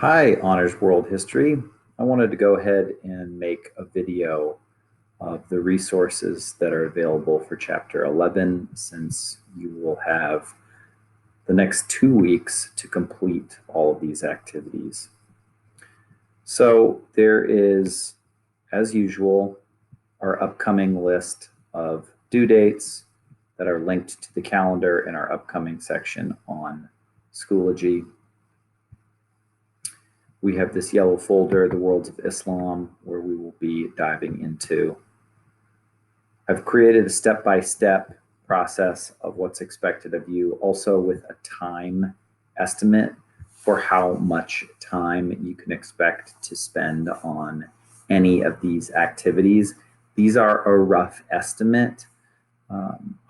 Hi, Honors World History. I wanted to go ahead and make a video of the resources that are available for Chapter 11 since you will have the next 2 weeks to complete all of these activities. So there is, as usual, our upcoming list of due dates that are linked to the calendar in our upcoming section on Schoology. We have this yellow folder, the Worlds of Islam, where we will be diving into. I've created a step-by-step process of what's expected of you, also with a time estimate for how much time you can expect to spend on any of these activities. These are a rough estimate.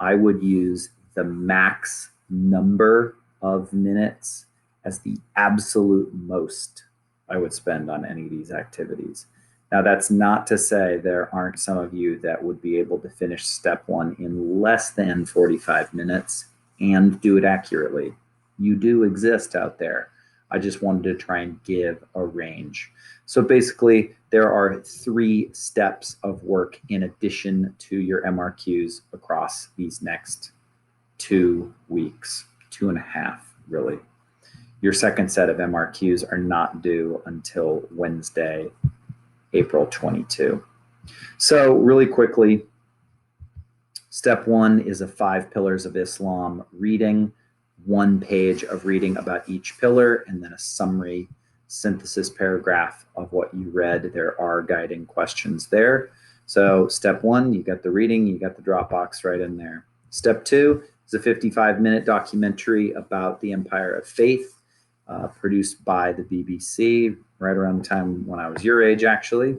I would use the max number of minutes as the absolute most I would spend on any of these activities. Now, that's not to say there aren't some of you that would be able to finish step 1 in less than 45 minutes and do it accurately. You do exist out there. I just wanted to try and give a range. So basically, there are 3 steps of work in addition to your MRQs across these next 2 weeks, 2.5 really. Your second set of MRQs are not due until Wednesday, April 22. So really quickly, step 1 is a 5 pillars of Islam reading, 1 page of reading about each pillar, and then a summary synthesis paragraph of what you read. There are guiding questions there. So step 1, you got the reading, you got the Dropbox right in there. Step 2 is a 55-minute documentary about the Empire of Faith, produced by the BBC right around the time when I was your age, actually.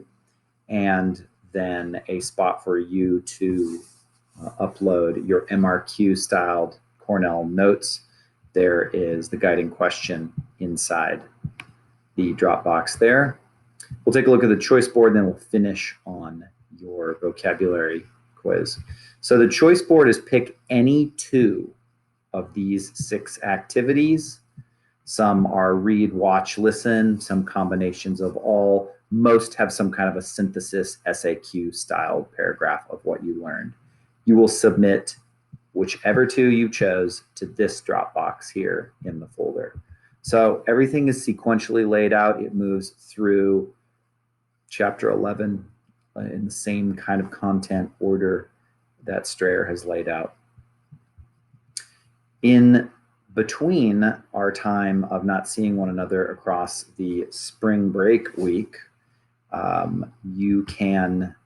And then a spot for you to upload your MRQ-styled Cornell notes. There is the guiding question inside the Dropbox there. We'll take a look at the choice board, and then we'll finish on your vocabulary quiz. So the choice board is pick any 2 of these 6 activities. Some are read, watch, listen, some combinations of all. Most have some kind of a synthesis SAQ style paragraph of what you learned. You will submit whichever 2 you chose to this Dropbox here in the folder. So everything is sequentially laid out. It moves through Chapter 11 in the same kind of content order that Strayer has laid out. In between our time of not seeing one another across the spring break week, you can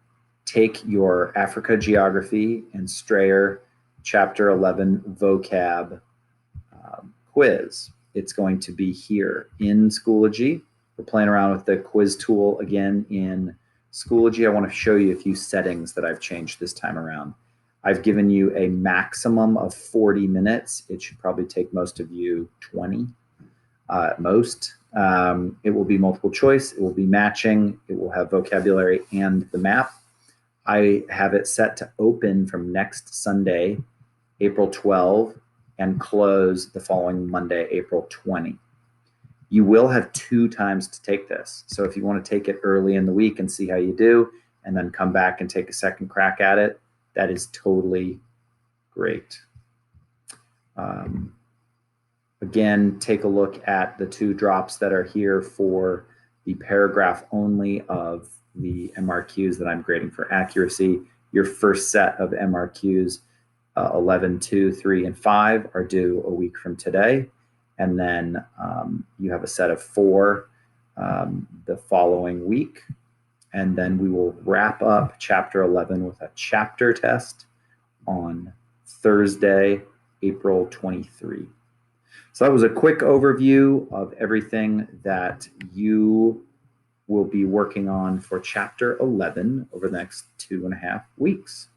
take your Africa Geography and Strayer Chapter 11 Vocab quiz. It's going to be here in Schoology. We're playing around with the quiz tool again in Schoology. I want to show you a few settings that I've changed this time around. I've given you a maximum of 40 minutes. It should probably take most of you 20 at most. It will be multiple choice. It will be matching. It will have vocabulary and the map. I have it set to open from next Sunday, April 12, and close the following Monday, April 20. You will have 2 times to take this. So if you want to take it early in the week and see how you do, and then come back and take a second crack at it, that is totally great. Again, take a look at the 2 drops that are here for the paragraph only of the MRQs that I'm grading for accuracy. Your first set of MRQs, 11, 2, 3, and 5 are due a week from today. And then you have a set of 4 the following week. And then we will wrap up Chapter 11 with a chapter test on Thursday, April 23. So that was a quick overview of everything that you will be working on for Chapter 11 over the next 2.5 weeks.